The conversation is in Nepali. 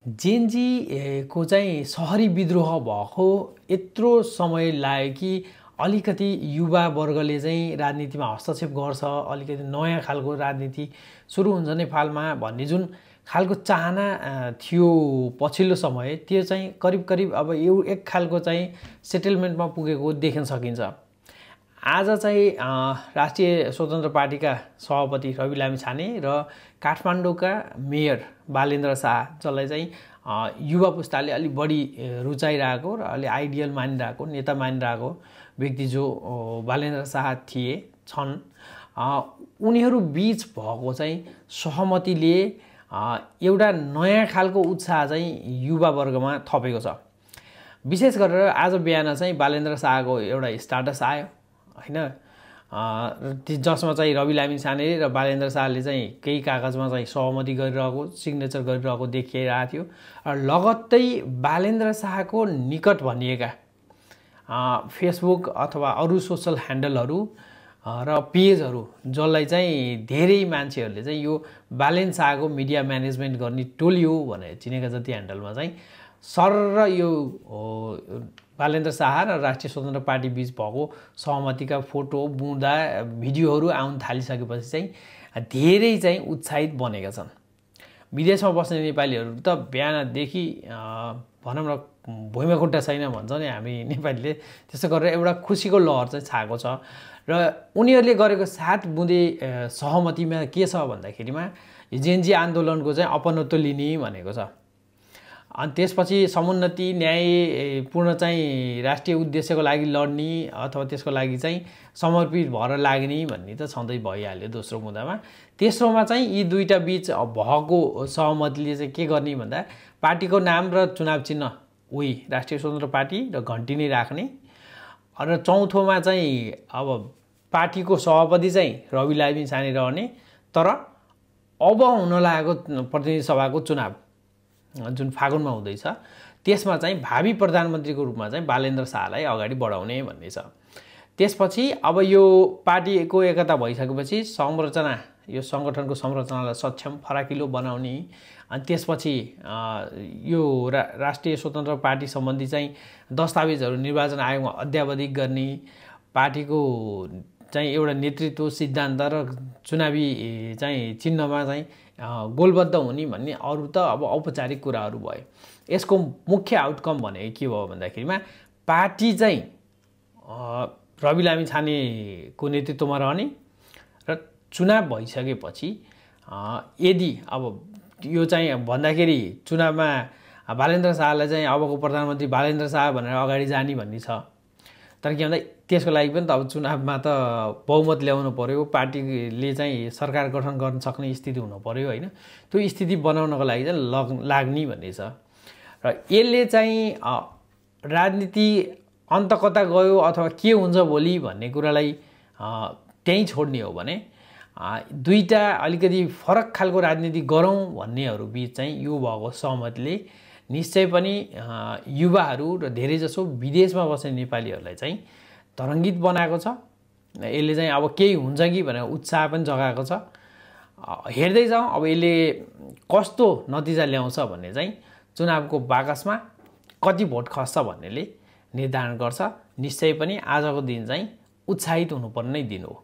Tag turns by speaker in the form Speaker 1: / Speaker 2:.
Speaker 1: जेनजी को चाहिँ सहरी विद्रोह भएको यत्रो समय लाग्यो कि अलिकति युवा वर्गले चाहिँ राजनीतिमा हस्तक्षेप गर्छ, अलिकति नयाँ खालको राजनीति सुरु हुन्छ नेपालमा भन्ने जुन खालको चाहना थियो पछिल्लो समय, त्यो चाहिँ करिब करिब अब एक खालको चाहिँ सेटलमेन्टमा पुगेको देख्न सकिन्छ। आज चाहिँ राष्ट्रिय स्वतन्त्र पार्टीका सभापति रवि लामिछाने र काठमाडौँका मेयर बालेन्द्र शाह, जसलाई चाहिँ युवा पुस्ताले अलि बढी रुचाइरहेको र अलि आइडियल मानिरहेको नेता मानिरहेको व्यक्ति जो बालेन्द्र शाह छन्, उनीहरू बीच भएको चाहिँ सहमतिले एउटा नयाँ खालको उत्साह चाहिँ युवा वर्गमा थपेको छ। विशेष गरेर आज बिहान चाहिँ बालेन्द्र शाहको एउटा स्टाटस आयो हैन, जसमा चाहिँ रवि लामिछाने र बालेन्द्र शाहले चाहिँ केही कागजमा चाहिँ सहमति गरिरहेको, सिग्नेचर गरिरहेको देखिरहेको थियो। र लगत्तै बालेन्द्र शाहको निकट भनिएका फेसबुक अथवा अरू सोसल ह्यान्डलहरू र पेजहरू, जसलाई चाहिँ धेरै मान्छेहरूले चाहिँ यो बालेन्द्र शाहको मिडिया म्यानेजमेन्ट गर्ने टोली हो भनेर चिनेका जति ह्यान्डलमा चाहिँ सर र यो बालेन्द्र शाह र राष्ट्रिय स्वतन्त्र पार्टी बीच भएको सहमतिका फोटो, बुँदा, भिडियोहरू आउन थालिसकेपछि चाहिँ धेरै चाहिँ उत्साहित बनेका छन्। विदेशमा बस्ने नेपालीहरू त बिहानदेखि भनौँ न भुइँमा खुट्टा छैन भन्छ नि हामी नेपालीले, त्यसो गरेर एउटा खुसीको लहर चाहिँ छाएको छ। र उनीहरूले गरेको 7 बुँदे सहमतिमा के छ भन्दाखेरिमा जेनजी आन्दोलनको चाहिँ अपनत्व लिने भनेको छ। अनि त्यसपछि समुन्नति न्यायपूर्ण चाहिँ राष्ट्रिय उद्देश्यको लागि लड्ने अथवा त्यसको लागि चाहिँ समर्पित भएर लाग्ने भन्ने त छँदै भइहाल्यो दोस्रो मुद्दामा। तेस्रोमा चाहिँ यी दुईटा बीच भएको सहमतिले चाहिँ के गर्ने भन्दा पार्टीको नाम र चुनाव चिन्ह उही राष्ट्रिय स्वतन्त्र पार्टी र घन्टी नै राख्ने। र चौथोमा चाहिँ अब पार्टीको सभापति चाहिँ रवि लामिछाने रहने, तर अब हुन लागेको प्रतिनिधि सभाको चुनाव जुन फागुनमा हुँदैछ त्यसमा चाहिँ भावी प्रधानमन्त्रीको रूपमा चाहिँ बालेन्द्र शाहलाई अगाडि बढाउने भन्ने छ। त्यसपछि अब यो पार्टीको एकता भइसकेपछि संरचना, यो संगठनको संरचनालाई सक्षम फराकिलो बनाउने, अनि त्यसपछि यो राष्ट्रिय स्वतन्त्र पार्टी सम्बन्धी चाहिँ दस्तावेजहरू निर्वाचन आयोगमा अद्यावधिक गर्ने, पार्टीको चाहिँ एउटा नेतृत्व सिद्धान्त र चुनावी चाहिँ चिन्हमा चाहिँ गोलबद्ध हुने भन्ने अरू त अब औपचारिक कुराहरू भयो। यसको मुख्य आउटकम भनेको के भयो भन्दाखेरिमा पार्टी चाहिँ रवि लामिछानेको नेतृत्वमा रहने र चुनाव भइसकेपछि यदि अब यो चाहिँ भन्दाखेरि चुनावमा बालेन्द्र शाहलाई चाहिँ अबको प्रधानमन्त्री बालेन्द्र शाह भनेर अगाडि जाने भन्ने छ। तर के भन्दा त्यसको लागि पनि त अब चुनावमा त बहुमत ल्याउनु पर्यो, पार्टीले चाहिँ सरकार गठन गर्न सक्ने स्थिति हुनु पर्यो हैन। त्यो स्थिति बनाउनको लागि चाहिँ लाग्ने भन्ने छ। र यसले चाहिँ राजनीति अन्त कता गयो अथवा के हुन्छ भोलि भन्ने कुरालाई त्यहीँ छोड्ने हो भने दुईटा अलिकति फरक खालको राजनीति गरौँ भन्नेहरू बीच चाहिँ यो भएको सहमतिले निश्चय पनि युवाहरू र धेरैजसो विदेशमा बस्ने नेपालीहरूलाई चाहिँ तरङ्गित बनाएको छ। यसले चाहिँ अब केही हुन्छ कि भनेर उत्साह पनि जगाएको छ। हेर्दै जाउँ अब यसले कस्तो नतिजा ल्याउँछ भन्ने चाहिँ चुनावको बाकसमा कति भोट खस्छ भन्नेले निर्धारण गर्छ। निश्चय पनि आजको दिन चाहिँ उत्साहित हुनुपर्ने दिन हो।